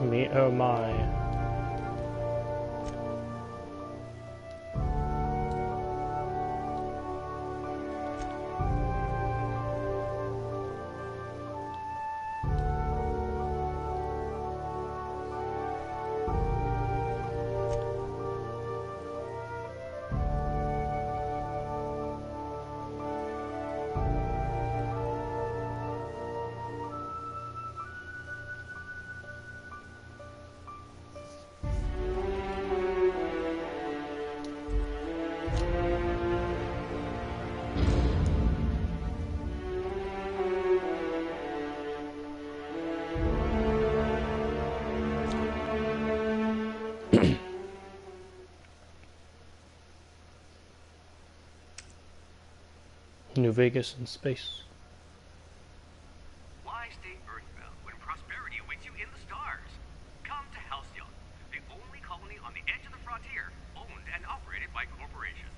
Me, oh my. New Vegas in space. Why stay earthbound when prosperity awaits you in the stars? Come to Halcyon, the only colony on the edge of the frontier, owned and operated by corporations.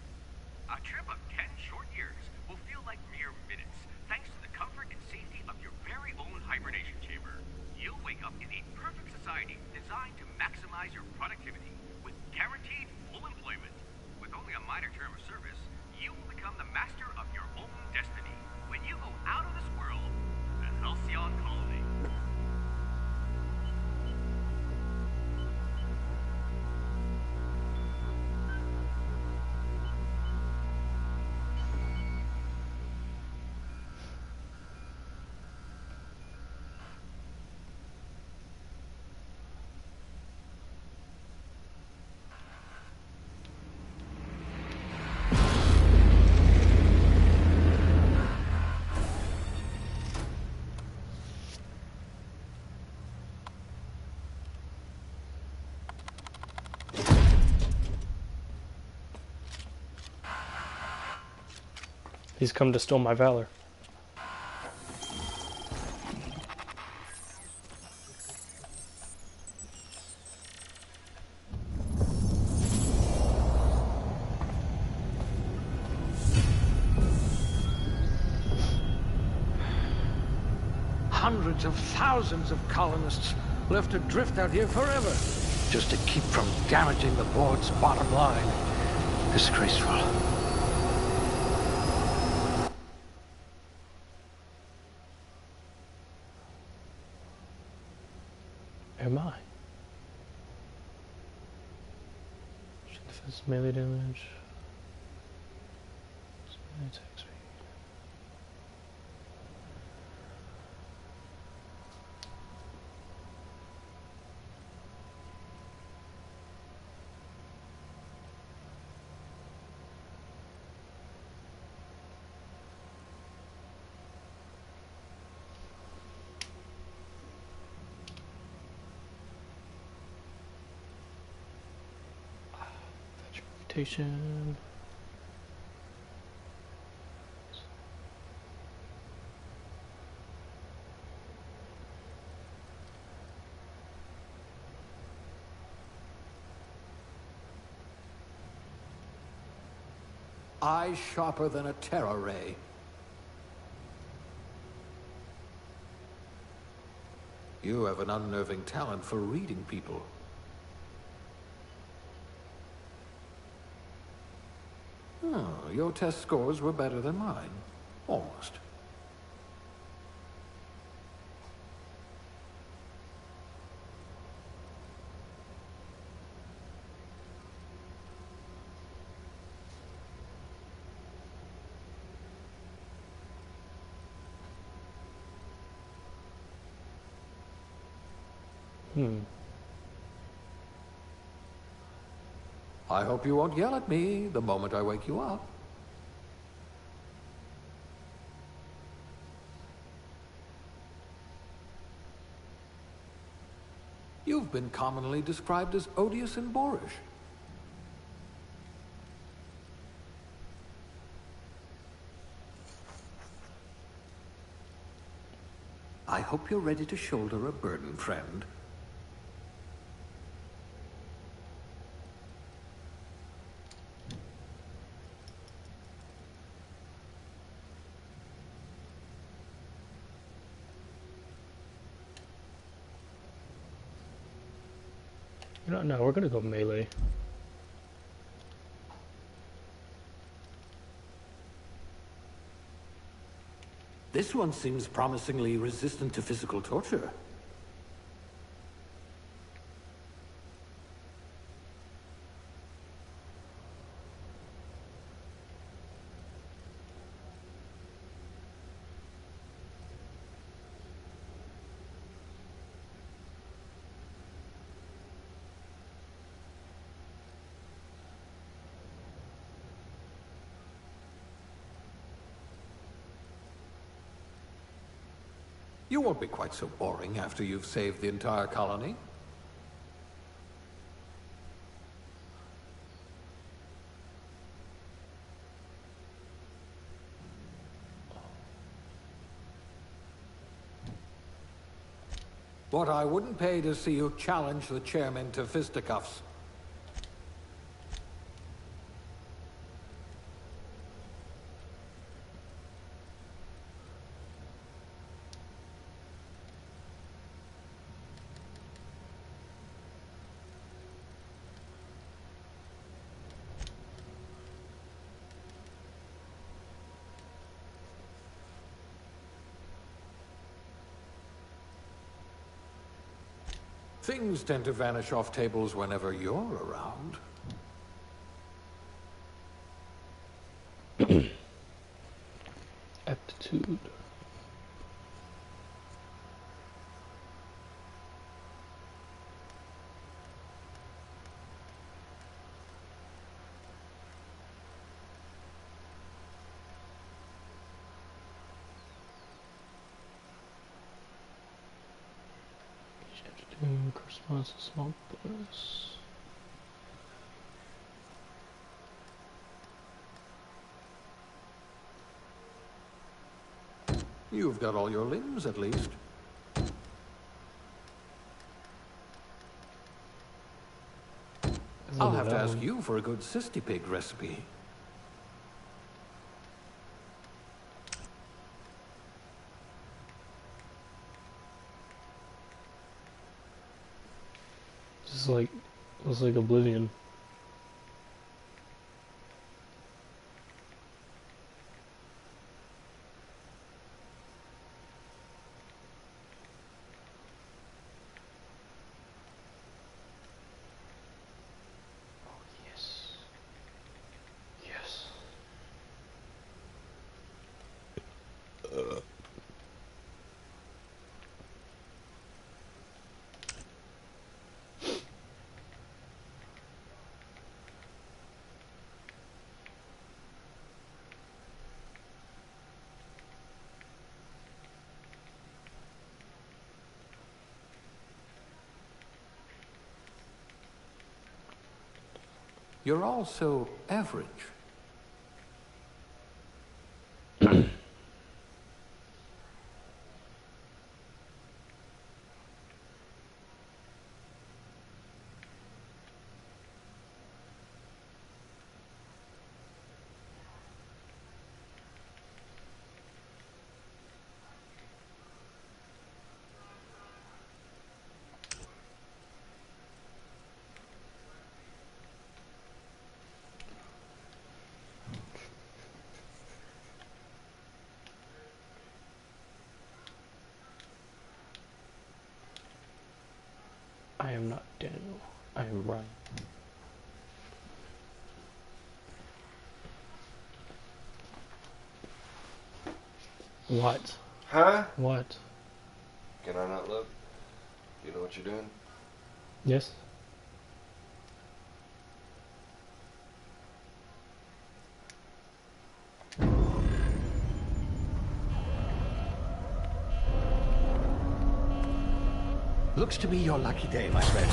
A trip of 10 short years will feel like mere minutes, thanks to the comfort and safety of your very own hibernation chamber. You'll wake up in a perfect society designed to maximize your productivity, with guaranteed full employment. With only a minor term of service, you will become the master of your own destiny. When you go out of this world, the Halcyon Colony. He's come to steal my valor. Hundreds of thousands of colonists left adrift out here forever, just to keep from damaging the board's bottom line. Disgraceful. Am I? Defense melee damage. Attack speed. Vegetation. Eyes sharper than a terror ray. You have an unnerving talent for reading people. Oh, your test scores were better than mine. Almost. I hope you won't yell at me the moment I wake you up. You've been commonly described as odious and boorish. I hope you're ready to shoulder a burden, friend. No, we're gonna go melee. This one seems promisingly resistant to physical torture. You won't be quite so boring after you've saved the entire colony. What I wouldn't pay to see you challenge the chairman to fisticuffs. Things tend to vanish off tables whenever you're around. Aptitude. Corresponds to small bonus. You've got all your limbs, at least. I'll have to ask you for a good Sisty Pig recipe. Just like, looks like Oblivion. You're all so average. I am not Daniel. I am Ryan. What? Huh? What? Can I not look? You know what you're doing? Yes? Looks to be your lucky day, my friend.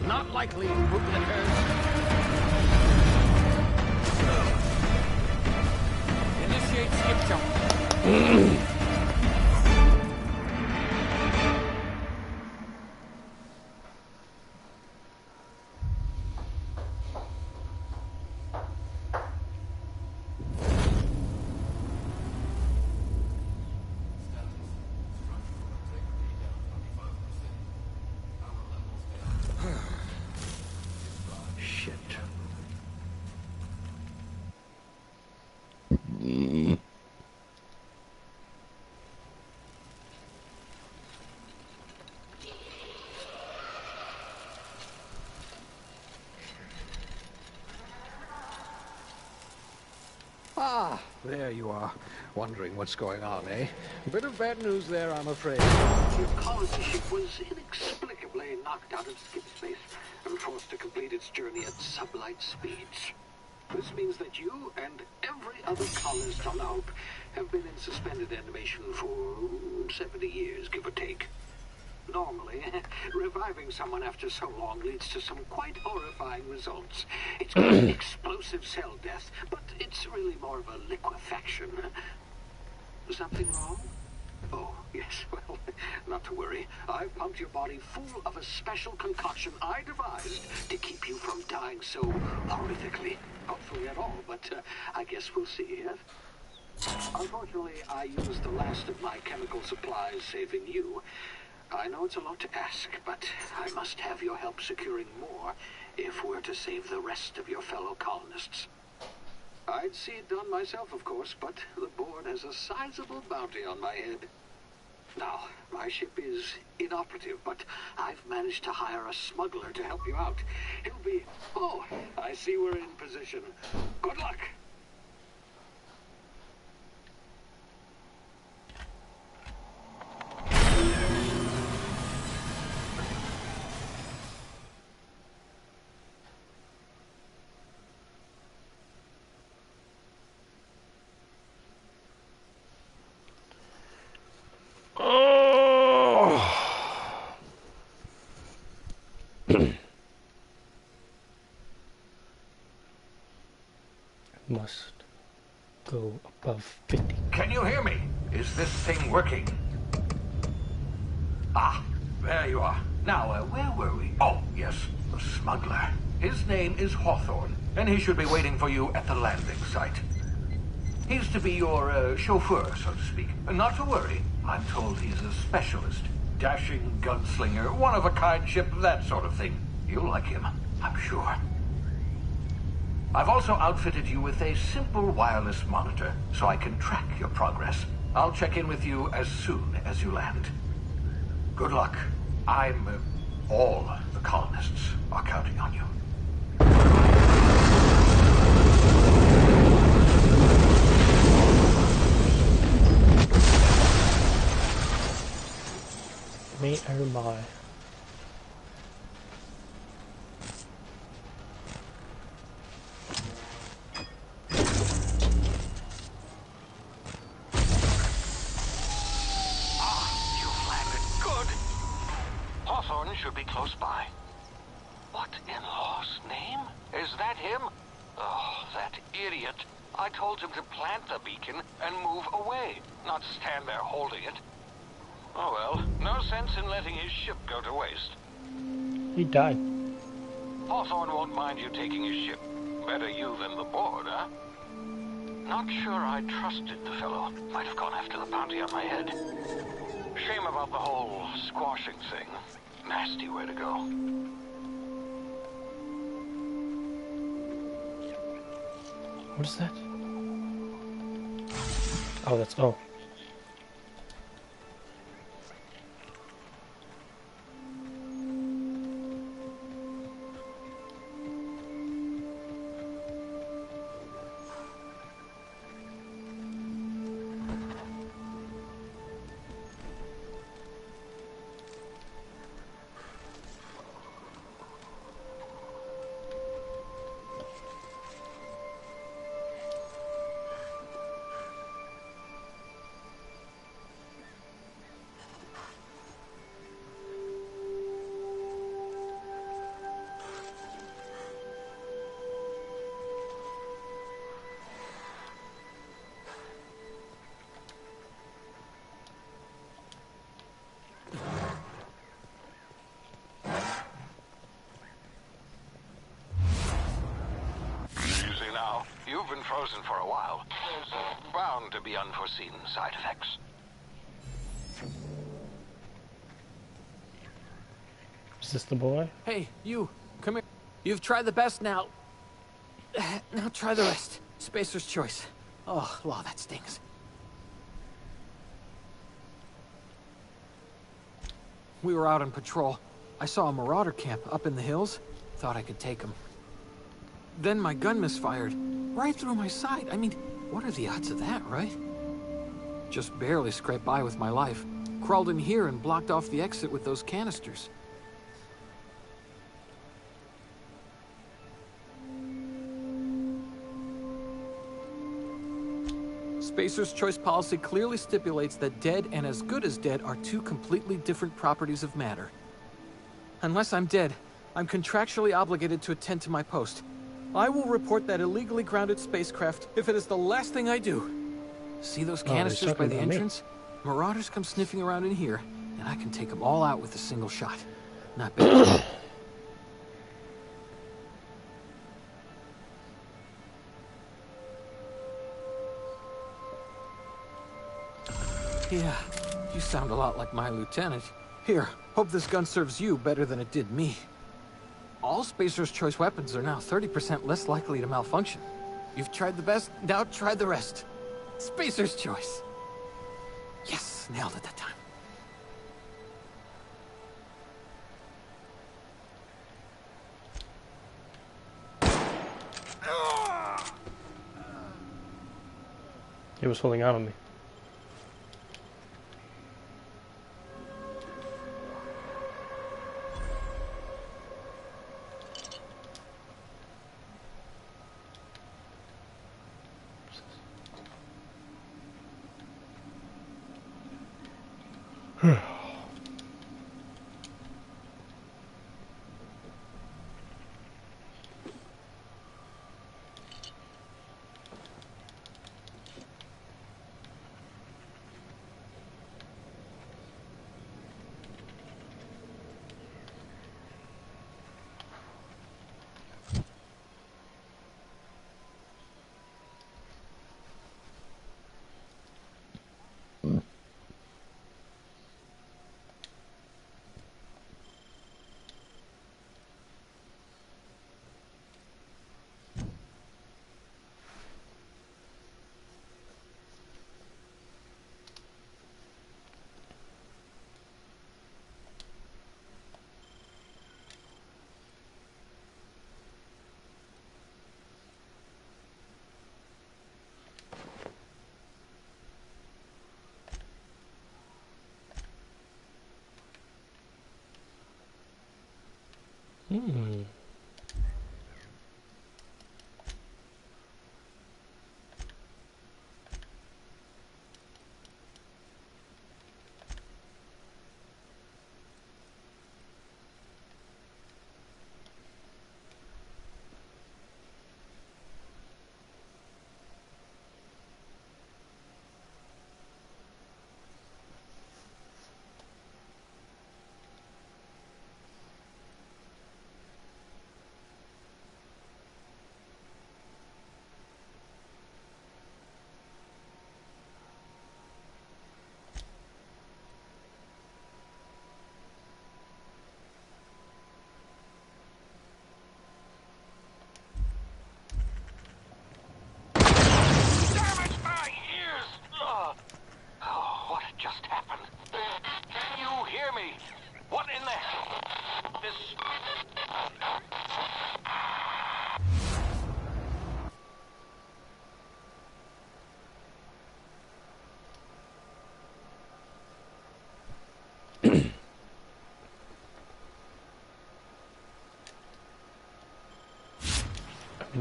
Not likely, bootlickers. Initiate skip jump. Ah, there you are. Wondering what's going on, eh? A bit of bad news there, I'm afraid. Your colony ship was inexplicably knocked out of skip space and forced to complete its journey at sublight speeds. This means that you and every other colonist on Hope have been in suspended animation for 70 years, give or take. Normally, reviving someone after so long leads to some quite horrifying results. It's called explosive cell death, but it's really more of a liquefaction. Something wrong? Oh, yes, well, not to worry. I've pumped your body full of a special concoction I devised to keep you from dying so horrifically. Hopefully at all, but I guess we'll see, yes? Unfortunately, I used the last of my chemical supplies saving you. I know it's a lot to ask, but I must have your help securing more if we're to save the rest of your fellow colonists. I'd see it done myself, of course, but the board has a sizable bounty on my head. Now, my ship is inoperative, but I've managed to hire a smuggler to help you out. He'll be... Oh, I see we're in position. Good luck! Must go above 50. Can you hear me? Is this thing working? Ah, there you are. Now, where were we? Oh, yes, the smuggler. His name is Hawthorne, and he should be waiting for you at the landing site. He's to be your chauffeur, so to speak. Not to worry. I'm told he's a specialist. Dashing gunslinger, one-of-a-kind ship, that sort of thing. You'll like him, I'm sure. I've also outfitted you with a simple wireless monitor, so I can track your progress. I'll check in with you as soon as you land. Good luck. All the colonists are counting on you. Me, oh my. Should be close by. What in law's name? Is that him? Oh, that idiot. I told him to plant the beacon and move away, not stand there holding it. Oh well, no sense in letting his ship go to waste. He died. Hawthorne won't mind you taking his ship. Better you than the board, huh? Not sure I trusted the fellow. Might have gone after the bounty on my head. Shame about the whole squashing thing. Nasty way to go. What is that? Oh, that's... oh. You've been frozen for a while. There's bound to be unforeseen side effects. Is this the boy? Hey, you, come here. You've tried the best now. Now try the rest. Spacer's choice. Oh, law, that stings. We were out on patrol. I saw a marauder camp up in the hills. Thought I could take him. Then my gun misfired. Right through my side. I mean, What are the odds of that, right? Just barely scraped by with my life. Crawled in here and blocked off the exit with those canisters. Spacer's Choice policy clearly stipulates that dead and as good as dead are two completely different properties of matter. Unless I'm dead, I'm contractually obligated to attend to my post. I will report that illegally grounded spacecraft if it is the last thing I do. See those canisters by the entrance? Marauders come sniffing around in here, and I can take them all out with a single shot. Not bad. Yeah, you sound a lot like my lieutenant. Here, hope this gun serves you better than it did me. All Spacer's Choice weapons are now 30% less likely to malfunction. You've tried the best, now try the rest. Spacer's Choice. Yes, nailed it that time. He was holding out on me.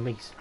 Mace.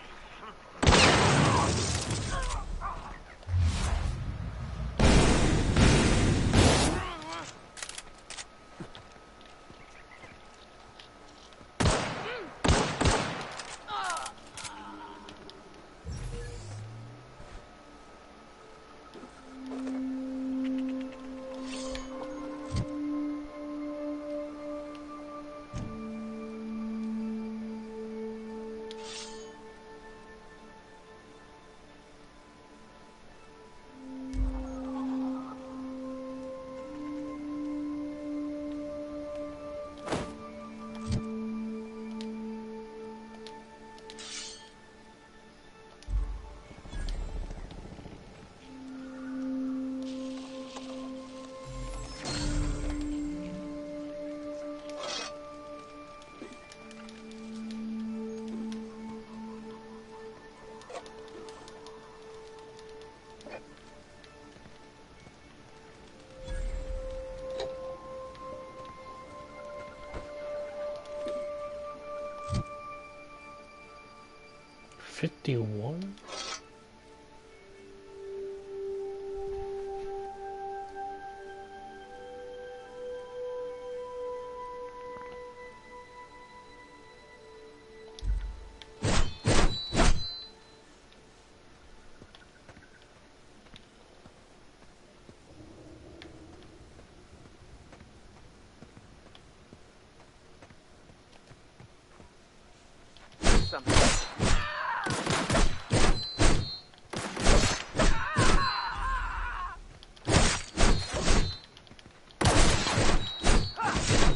51?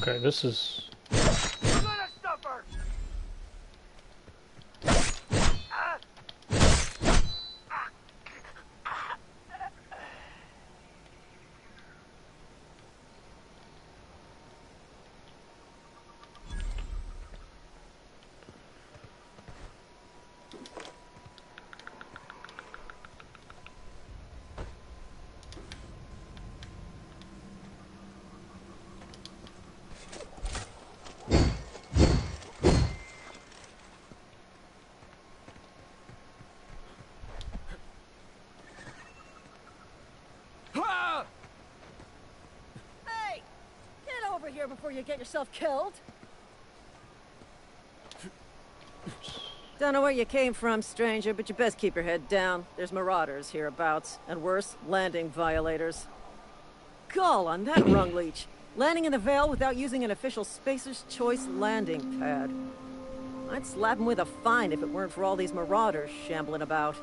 Okay, this is... Hey! Get over here before you get yourself killed! Don't know where you came from, stranger, but you best keep your head down. There's marauders hereabouts, and worse, landing violators. Gall on that rung leech. Landing in the Vale without using an official Spacer's Choice landing pad. I'd slap him with a fine if it weren't for all these marauders shambling about.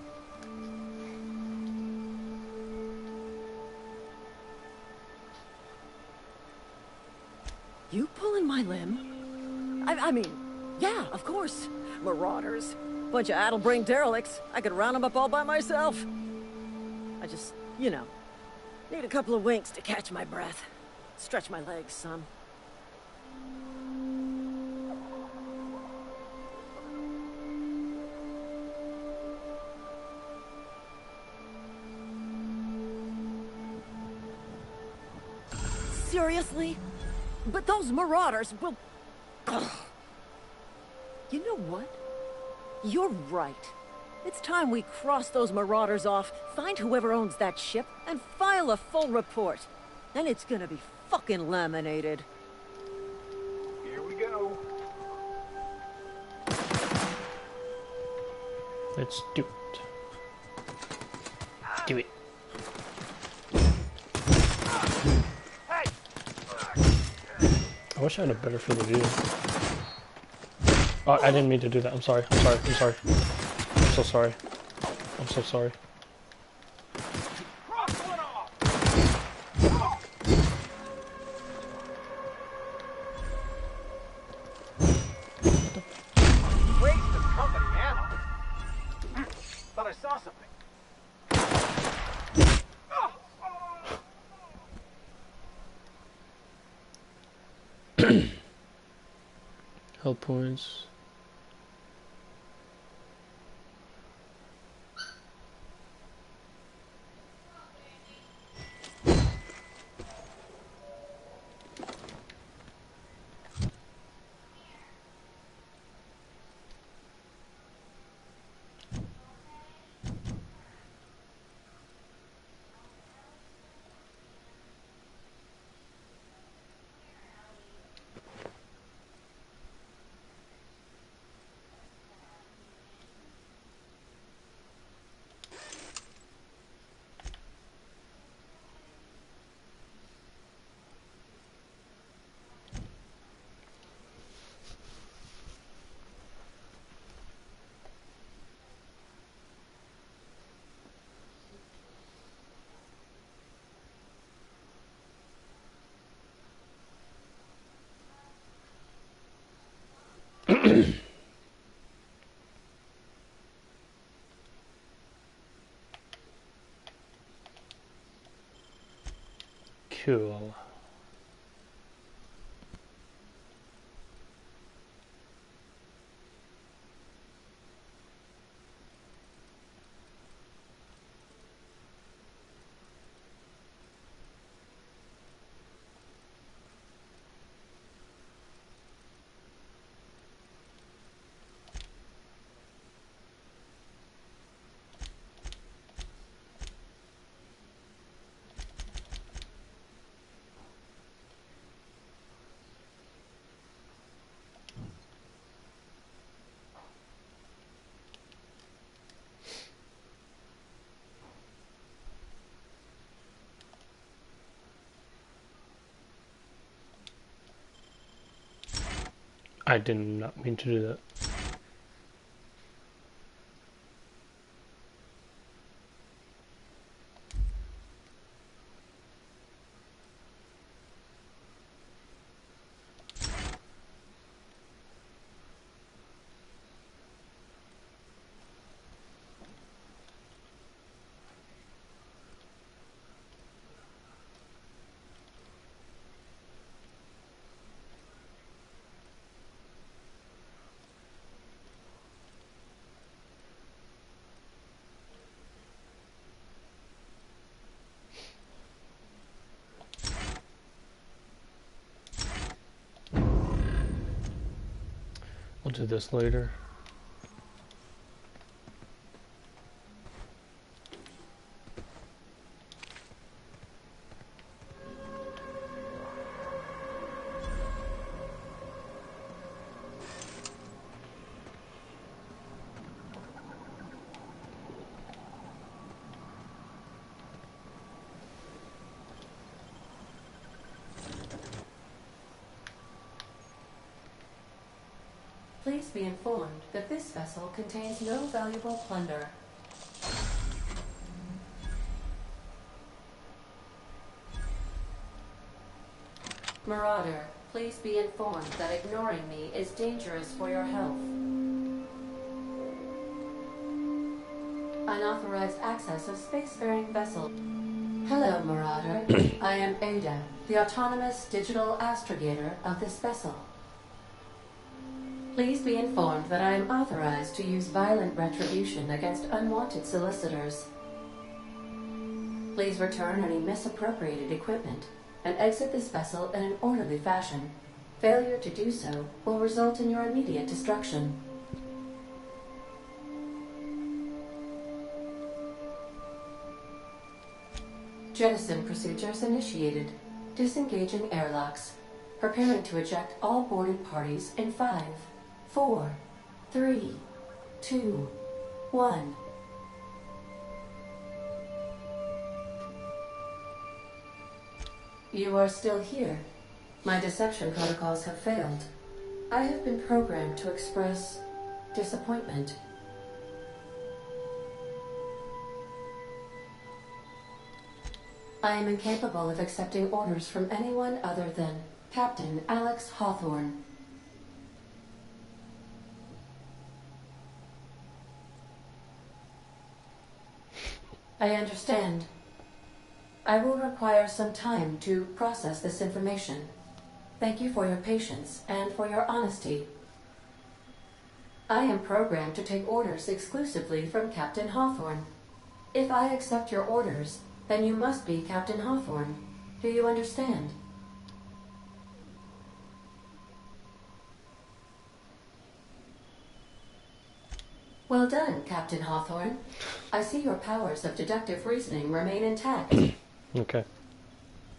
You pulling my limb? I mean, yeah, of course. Marauders. Bunch of addle-brained derelicts. I could round them up all by myself. I just, you know, need a couple of winks to catch my breath. Stretch my legs, son. Seriously? But those marauders will... Ugh. You know what? You're right. It's time we cross those marauders off, find whoever owns that ship, and file a full report. Then it's gonna be fucking laminated. Here we go. Let's do it. Do it. I wish I had a better field of view. Oh, I didn't mean to do that. I'm sorry. I'm sorry. I'm sorry. I'm so sorry. I'm so sorry. Waste of company ammo. Thought I saw something. Health points. Cool. I did not mean to do that. We'll do this later. Please be informed that this vessel contains no valuable plunder. Marauder, please be informed that ignoring me is dangerous for your health. Unauthorized access of spacefaring vessel. Hello, Marauder. I am Ada, the autonomous digital astrogator of this vessel. Please be informed that I am authorized to use violent retribution against unwanted solicitors. Please return any misappropriated equipment and exit this vessel in an orderly fashion. Failure to do so will result in your immediate destruction. Jettison procedures initiated. Disengaging airlocks. Preparing to eject all boarded parties in 5, 4, 3, 2, 1. You are still here. My deception protocols have failed. I have been programmed to express disappointment. I am incapable of accepting orders from anyone other than Captain Alex Hawthorne. I understand. I will require some time to process this information. Thank you for your patience and for your honesty. I am programmed to take orders exclusively from Captain Hawthorne. If I accept your orders, then you must be Captain Hawthorne. Do you understand? Well done, Captain Hawthorne. I see your powers of deductive reasoning remain intact. Okay.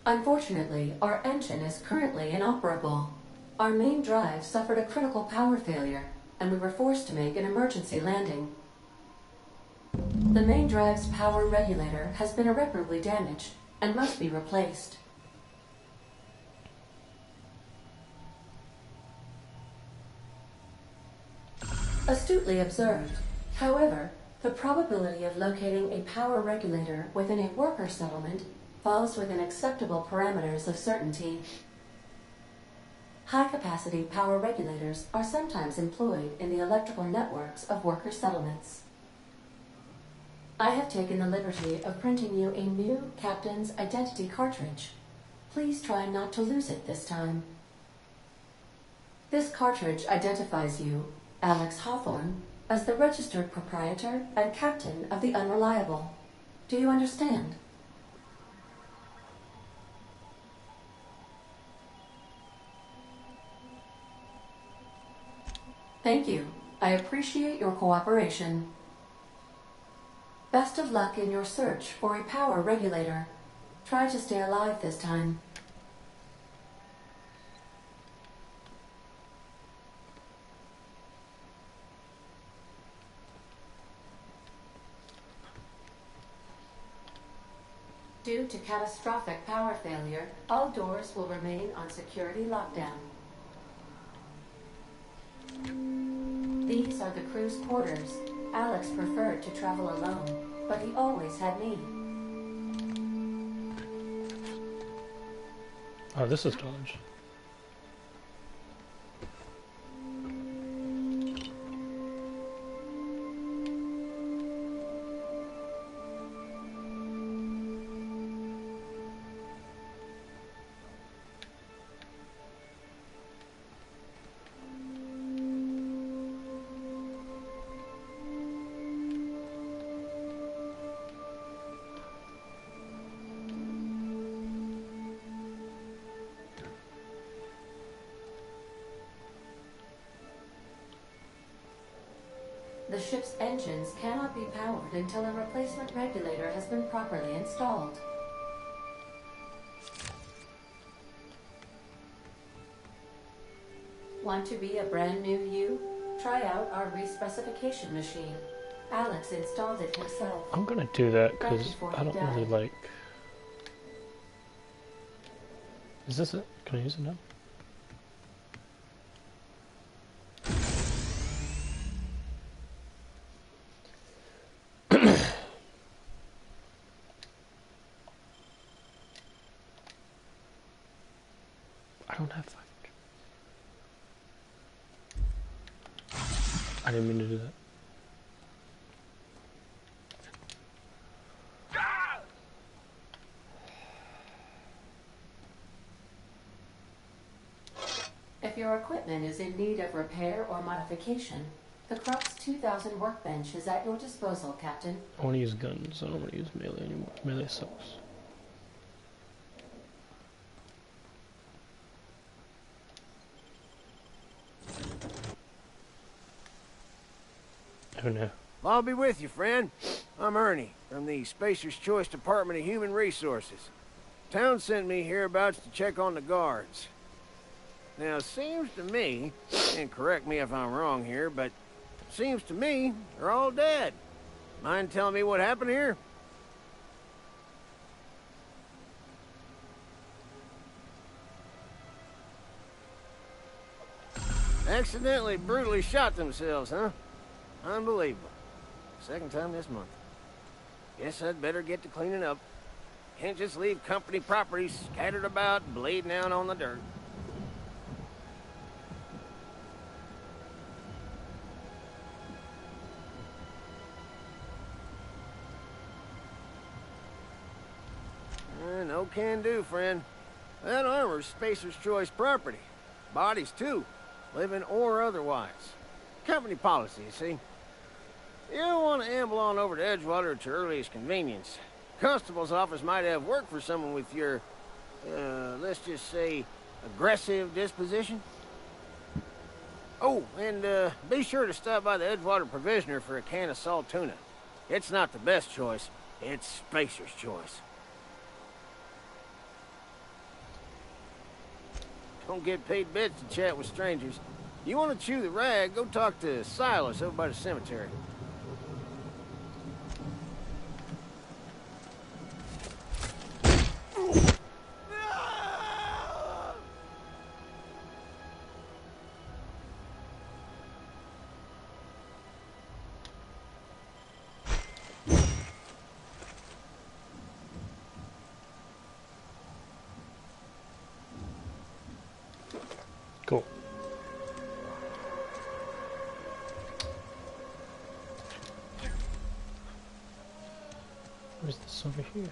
Unfortunately, our engine is currently inoperable. Our main drive suffered a critical power failure, and we were forced to make an emergency landing. The main drive's power regulator has been irreparably damaged and must be replaced. Astutely observed. However, the probability of locating a power regulator within a worker settlement falls within acceptable parameters of certainty. High-capacity power regulators are sometimes employed in the electrical networks of worker settlements. I have taken the liberty of printing you a new Captain's Identity cartridge. Please try not to lose it this time. This cartridge identifies you, Alex Hawthorne, as the registered proprietor and captain of the Unreliable. Do you understand? Thank you. I appreciate your cooperation. Best of luck in your search for a power regulator. Try to stay alive this time. Due to catastrophic power failure, all doors will remain on security lockdown. These are the crew's quarters. Alex preferred to travel alone, but he always had me. Oh, this is Dodge. The ship's engines cannot be powered until a replacement regulator has been properly installed. Want to be a brand new you? Try out our respecification machine. Alex installed it himself. I'm gonna do that because I don't really like... Is this it? Can I use it now? I don't have fire. I didn't mean to do that. If your equipment is in need of repair or modification, the Crux 2000 workbench is at your disposal, Captain. I want to use guns. I don't want to use melee anymore. Melee sucks. Oh no. I'll be with you, friend. I'm Ernie, from the Spacer's Choice Department of Human Resources. Town sent me hereabouts to check on the guards. Now, it seems to me, and correct me if I'm wrong here, but it seems to me they're all dead. Mind telling me what happened here? Accidentally, brutally shot themselves, huh? Unbelievable. Second time this month. Guess I'd better get to cleaning up. Can't just leave company property scattered about, bleeding out on the dirt. No can do, friend. That armor's Spacer's Choice property. Bodies, too. Living or otherwise. Company policy, you see. You don't want to amble on over to Edgewater at your earliest convenience. Constable's office might have work for someone with your, let's just say, aggressive disposition. Oh, and be sure to stop by the Edgewater Provisioner for a can of salt tuna. It's not the best choice, it's Spacer's Choice. Don't get paid bits to chat with strangers. You want to chew the rag, go talk to Silas over by the cemetery. Cool. Where's this over here?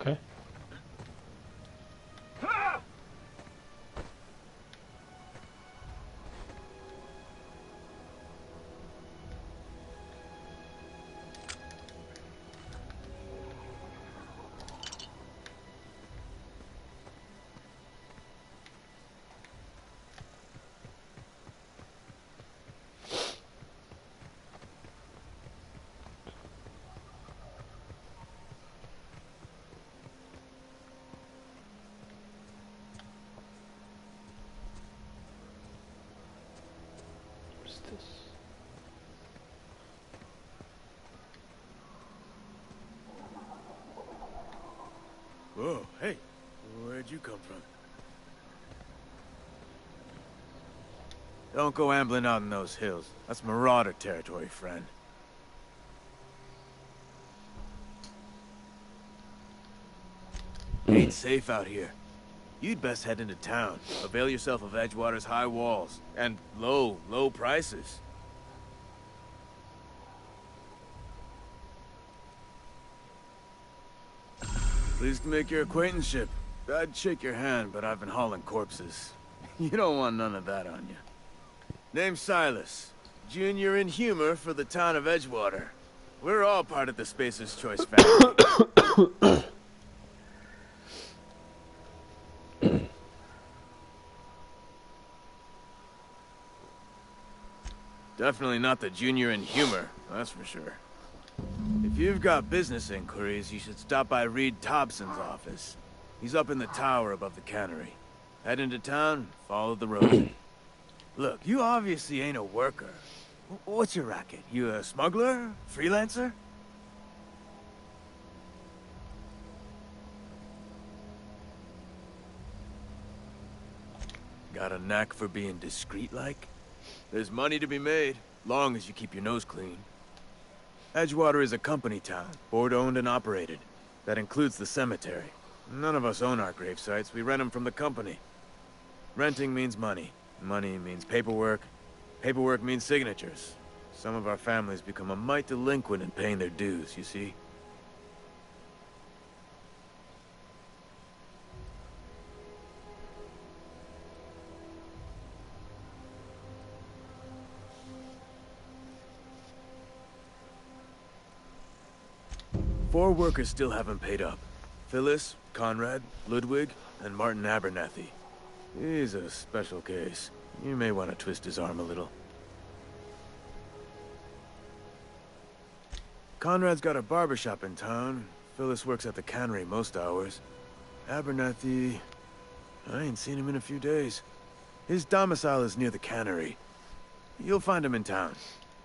Okay. What's this? Whoa, hey, where'd you come from? Don't go ambling out in those hills. That's marauder territory, friend. Ain't safe out here. You'd best head into town. Avail yourself of Edgewater's high walls. And low prices. Pleased to make your acquaintanceship. I'd shake your hand, but I've been hauling corpses. You don't want none of that on you. Name's Silas. Junior in humor for the town of Edgewater. We're all part of the Spacer's Choice family. Definitely not the junior in humor, that's for sure. If you've got business inquiries, you should stop by Reed Thompson's office. He's up in the tower above the cannery. Head into town, follow the road. Look, you obviously ain't a worker. What's your racket? You a smuggler? Freelancer? Got a knack for being discreet-like? There's money to be made, long as you keep your nose clean. Edgewater is a company town, board-owned and operated. That includes the cemetery. None of us own our grave sites, we rent them from the company. Renting means money. Money means paperwork. Paperwork means signatures. Some of our families become a mite delinquent in paying their dues, you see? Four workers still haven't paid up. Phyllis, Conrad, Ludwig, and Martin Abernathy. He's a special case. You may want to twist his arm a little. Conrad's got a barbershop in town. Phyllis works at the cannery most hours. Abernathy... I ain't seen him in a few days. His domicile is near the cannery. You'll find him in town.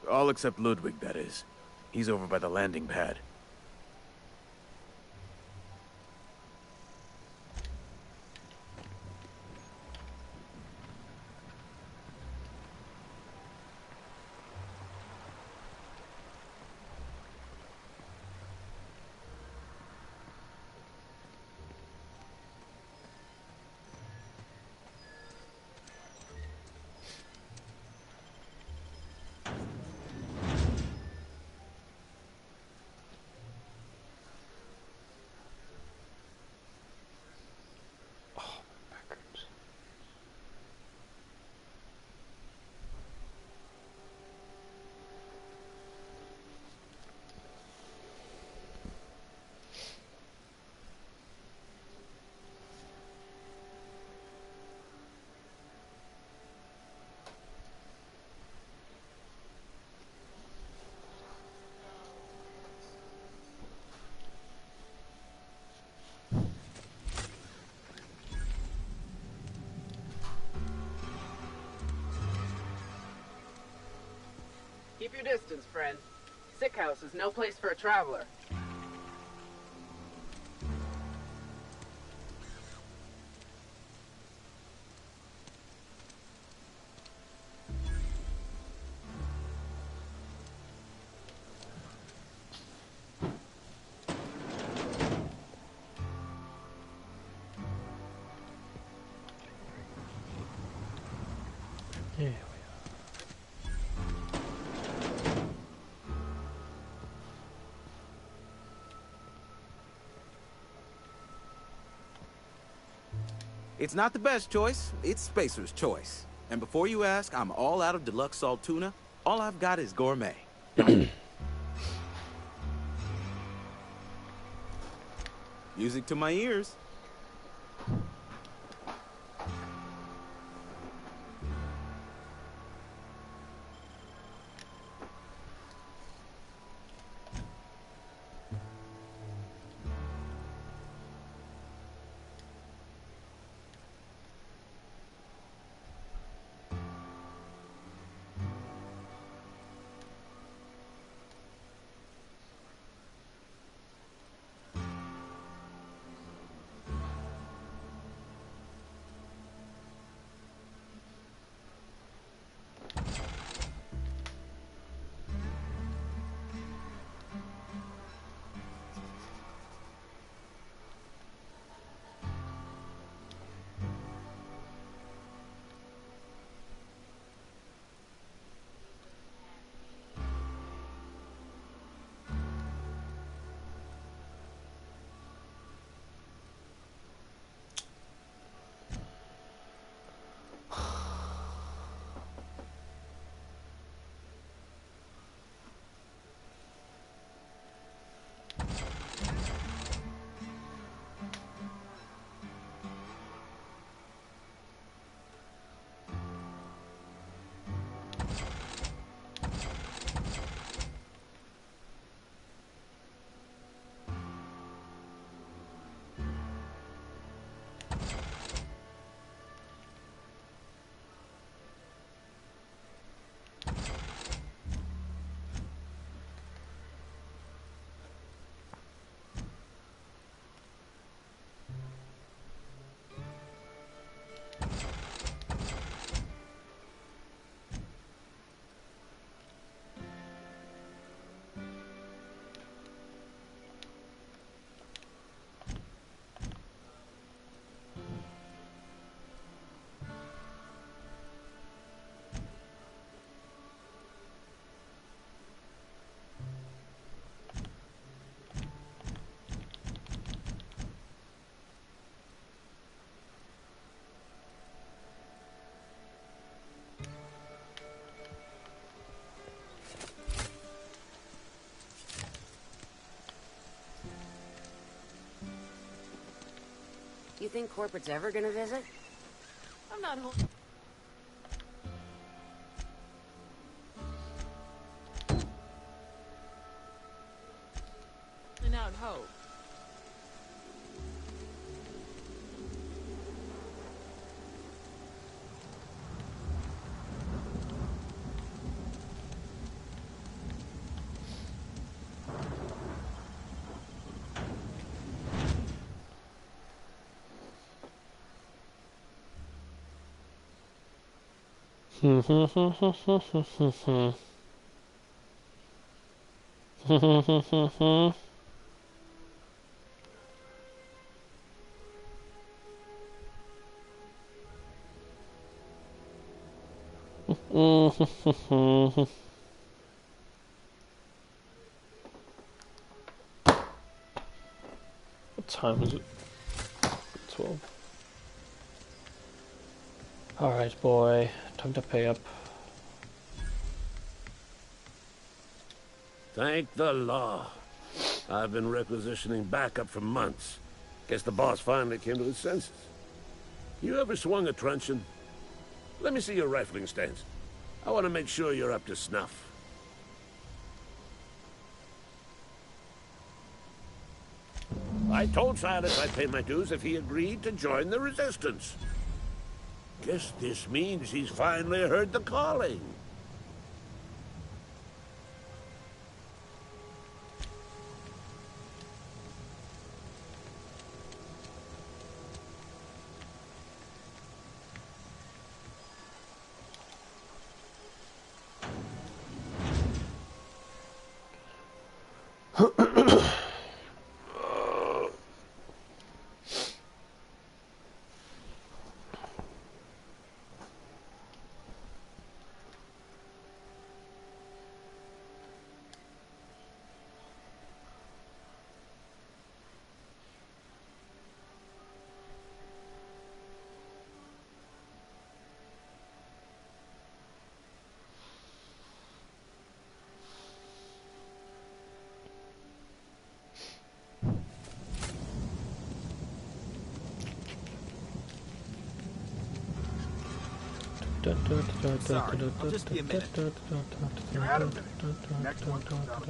All except Ludwig, that is. He's over by the landing pad. Keep your distance, friend. Sick house is no place for a traveler. Yeah. It's not the best choice, it's Spacer's choice. And before you ask, I'm all out of deluxe salt tuna. All I've got is gourmet. Music to my ears. You think corporate's ever gonna visit? I'm not home. And out hope. What time is it? 12. Alright, boy. Time to pay up. Thank the law. I've been requisitioning backup for months. Guess the boss finally came to his senses. You ever swung a truncheon? Let me see your rifling stance. I want to make sure you're up to snuff. I told Silas I'd pay my dues if he agreed to join the resistance. Guess this means he's finally heard the calling. Sorry, I'll just be a minute. You're out of minute. Next one comes up.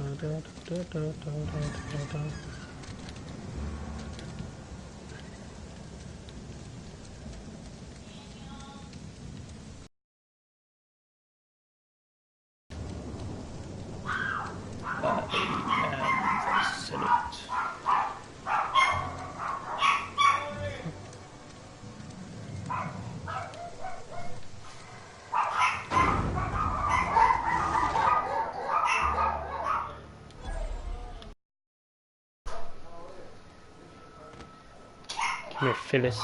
Come here, Phyllis.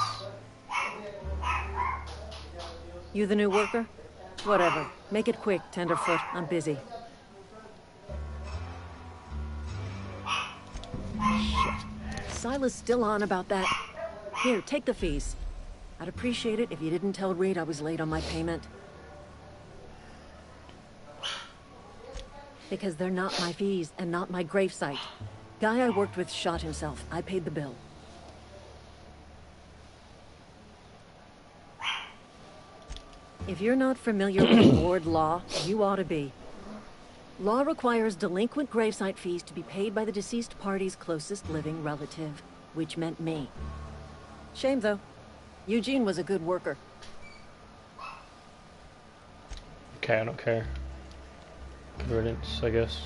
You the new worker? Whatever. Make it quick, Tenderfoot. I'm busy. Shit. Silas still on about that. Here, take the fees. I'd appreciate it if you didn't tell Reed I was late on my payment. Because they're not my fees and not my gravesite. Guy I worked with shot himself. I paid the bill. If you're not familiar with ward law, you ought to be. Law requires delinquent gravesite fees to be paid by the deceased party's closest living relative, which meant me. Shame, though. Eugene was a good worker. Okay, I don't care. Good riddance, I guess.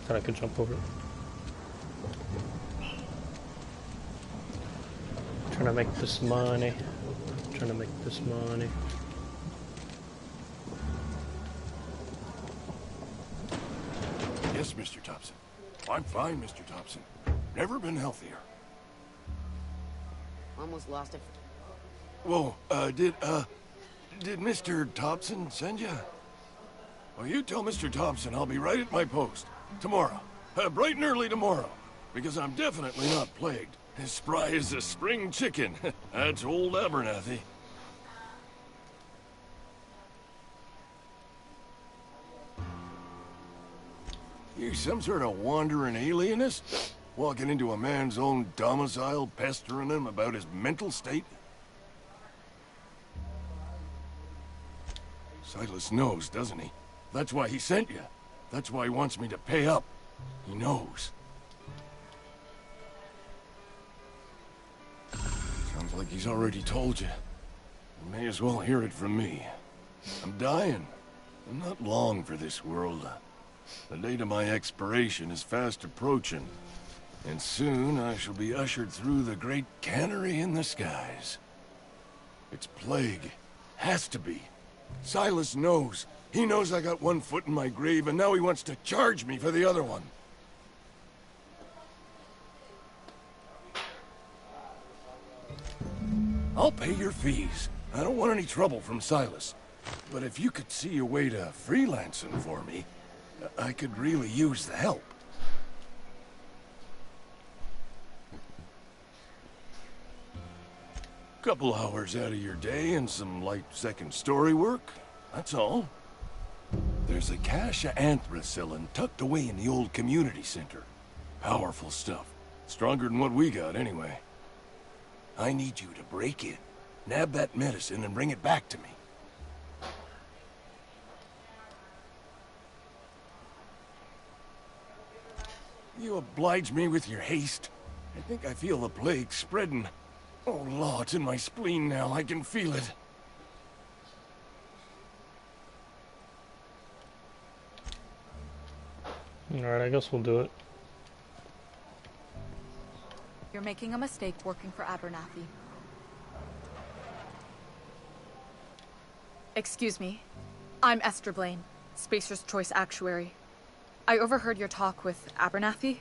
Thought I could jump over it. Trying to make this money. Trying to make this money. Yes, Mr. Thompson. I'm fine, Mr. Thompson. Never been healthier. Almost lost it. Whoa, did Mr. Thompson send you? Well, you tell Mr. Thompson I'll be right at my post. Tomorrow. Bright and early tomorrow. Because I'm definitely not plagued. As spry as a spring chicken. That's old Abernathy. You some sort of wandering alienist? Walking into a man's own domicile, pestering him about his mental state? Silas knows, doesn't he? That's why he sent you. That's why he wants me to pay up. He knows. Sounds like he's already told you. You may as well hear it from me. I'm dying. I'm not long for this world. The date of my expiration is fast approaching. And soon I shall be ushered through the great cannery in the skies. It's plague. Has to be. Silas knows. He knows I got one foot in my grave, and now he wants to charge me for the other one. I'll pay your fees. I don't want any trouble from Silas. But if you could see a way to freelancing for me, I could really use the help. Couple hours out of your day and some light second story work. That's all. There's a cache of anthracillin tucked away in the old community center. Powerful stuff. Stronger than what we got, anyway. I need you to break in, nab that medicine, and bring it back to me. You oblige me with your haste. I think I feel the plague spreading. Oh, Law, it's in my spleen now. I can feel it. Alright, I guess we'll do it. You're making a mistake working for Abernathy. Excuse me. I'm Esther Blaine, Spacer's Choice Actuary. I overheard your talk with Abernathy.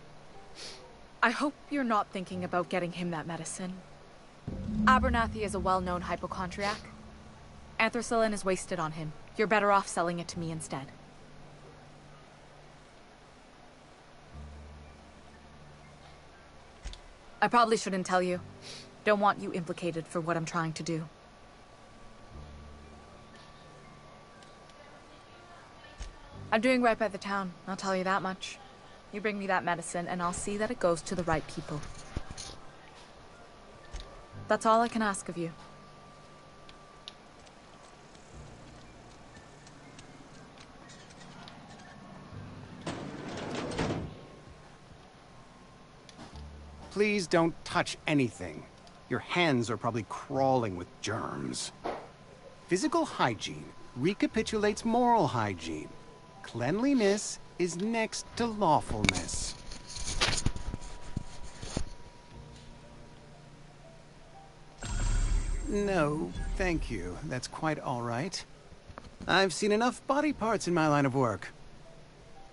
I hope you're not thinking about getting him that medicine. Abernathy is a well-known hypochondriac. Anthracillin is wasted on him. You're better off selling it to me instead. I probably shouldn't tell you. Don't want you implicated for what I'm trying to do. I'm doing right by the town, I'll tell you that much. You bring me that medicine and I'll see that it goes to the right people. That's all I can ask of you. Please don't touch anything. Your hands are probably crawling with germs. Physical hygiene recapitulates moral hygiene. Cleanliness is next to lawfulness. No, thank you. That's quite all right. I've seen enough body parts in my line of work.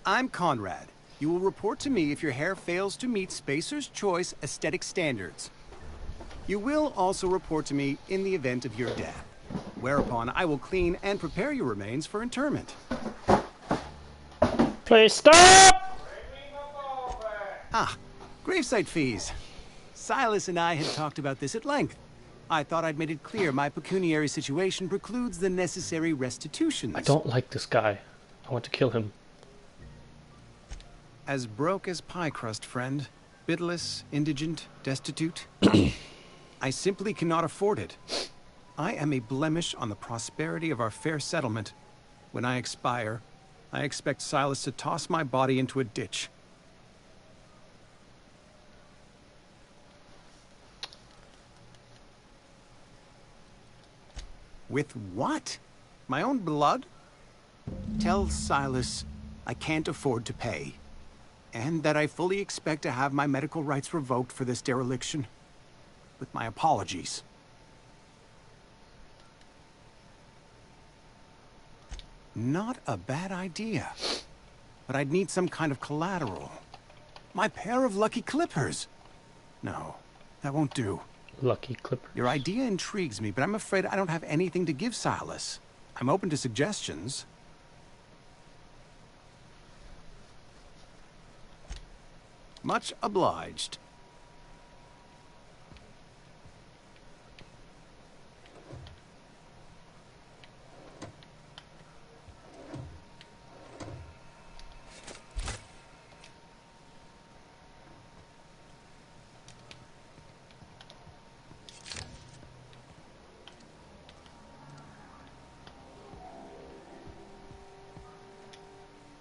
I'm Conrad. You will report to me if your hair fails to meet Spacer's Choice aesthetic standards. You will also report to me in the event of your death, whereupon I will clean and prepare your remains for interment. Please stop! Ah, gravesite fees. Silas and I had talked about this at length. I thought I'd made it clear my pecuniary situation precludes the necessary restitutions. I don't like this guy. I want to kill him. As broke as pie crust, friend. Bitless, indigent, destitute. I simply cannot afford it. I am a blemish on the prosperity of our fair settlement. When I expire, I expect Silas to toss my body into a ditch. With what? My own blood? Tell Silas I can't afford to pay. And that I fully expect to have my medical rights revoked for this dereliction. With my apologies. Not a bad idea. But I'd need some kind of collateral. My pair of lucky clippers. No, that won't do. Lucky clippers. Your idea intrigues me, but I'm afraid I don't have anything to give Silas. I'm open to suggestions. Much obliged.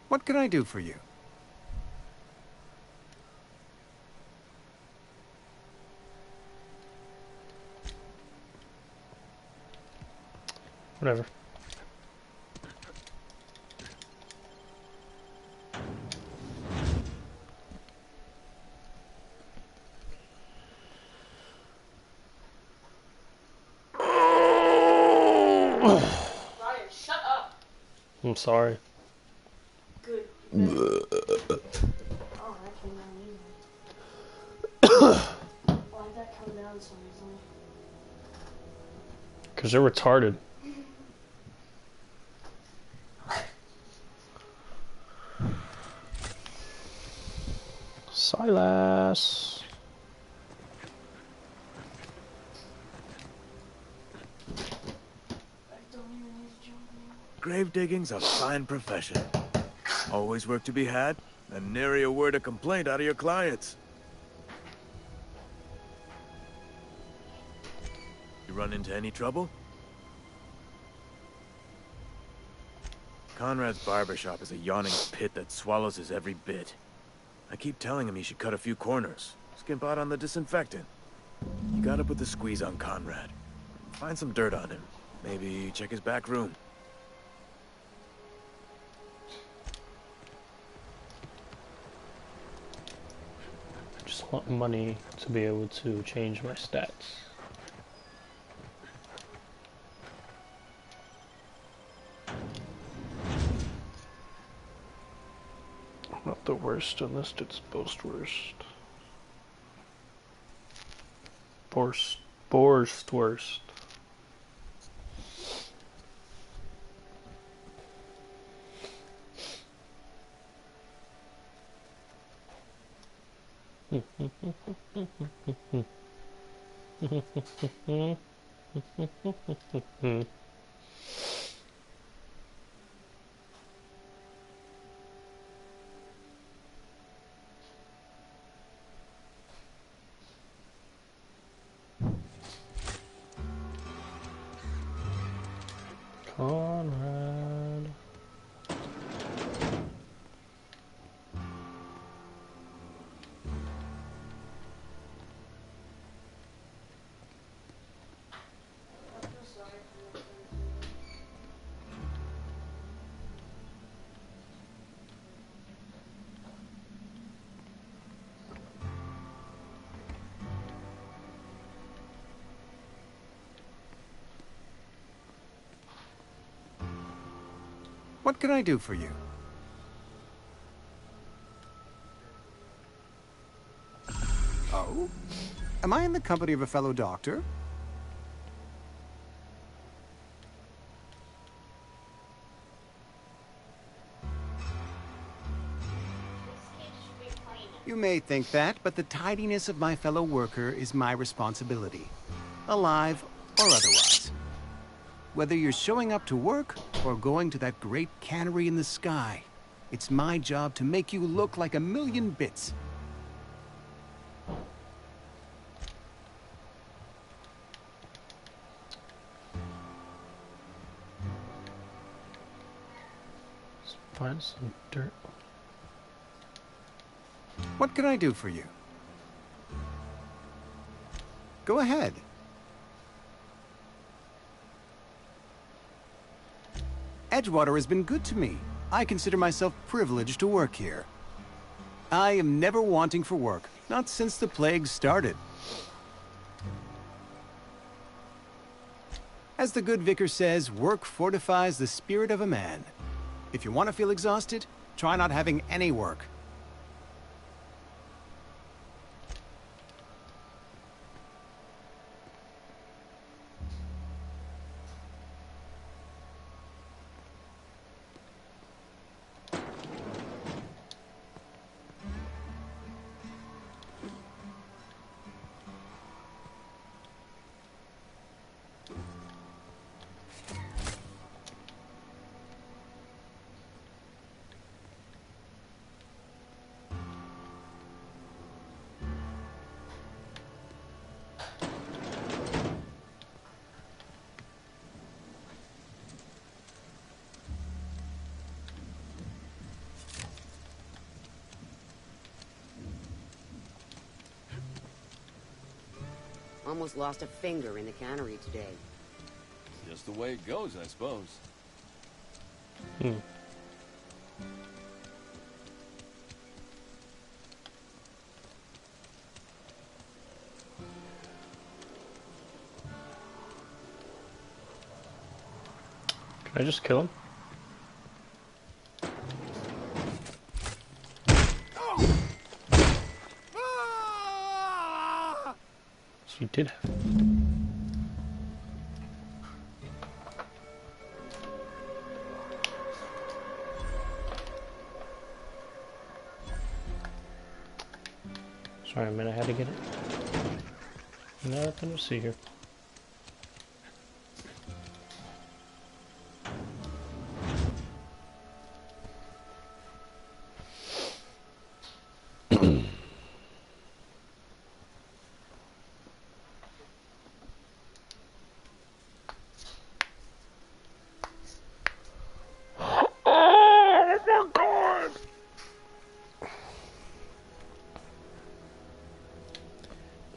What can I do for you? Whatever. Ryan, shut up. I'm sorry. Good. Oh, that came down easy. Why'd that come down so easily? Because they're retarded. Silas. Grave digging's a fine profession. Always work to be had, and nary a word of complaint out of your clients. You run into any trouble? Conrad's barbershop is a yawning pit that swallows his every bit. I keep telling him he should cut a few corners, skimp out on the disinfectant. You gotta put the squeeze on Conrad. Find some dirt on him. Maybe check his back room. I just want money to be able to change my stats. Not the worst unless it's most worst. Worst. What can I do for you? Oh? Am I in the company of a fellow doctor? You may think that, but the tidiness of my fellow worker is my responsibility, alive or otherwise. Whether you're showing up to work or going to that great cannery in the sky, it's my job to make you look like a million bits. Let's find some dirt. What can I do for you? Go ahead. Edgewater has been good to me. I consider myself privileged to work here. I am never wanting for work, not since the plague started. As the good vicar says, work fortifies the spirit of a man. If you want to feel exhausted, try not having any work. Almost lost a finger in the cannery today. Just the way it goes, I suppose. Hmm. Can I just kill him? So you did have. Sorry, a minute, I had to get it. Nothing to see here.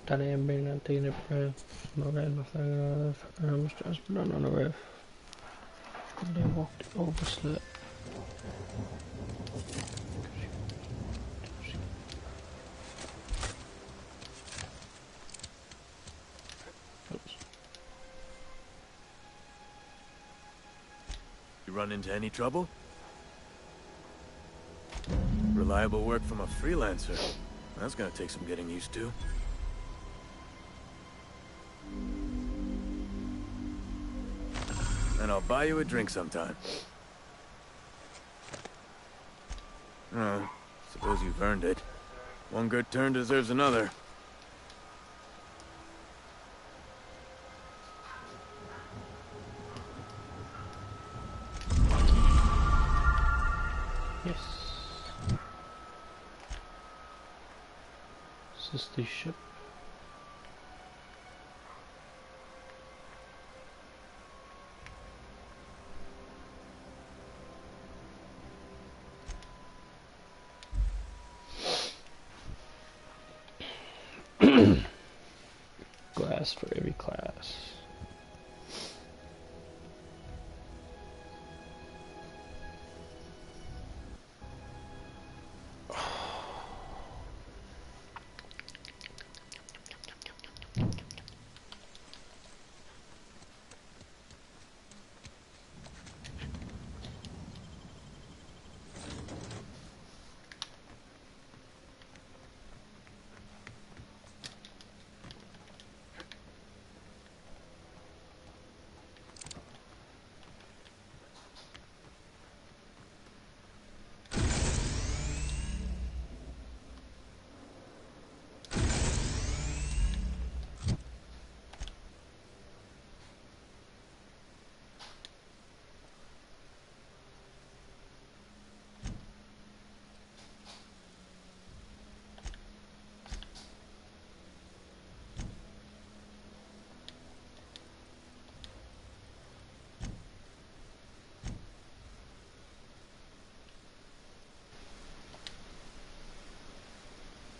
Estarían bien antes de no ver los sagrados transportando on the roof. They walked overslept. You run into any trouble? Reliable work from a freelancer. That's gonna take some getting used to. And I'll buy you a drink sometime. Suppose you've earned it. One good turn deserves another. Yes. Is this the ship? Glass for every class.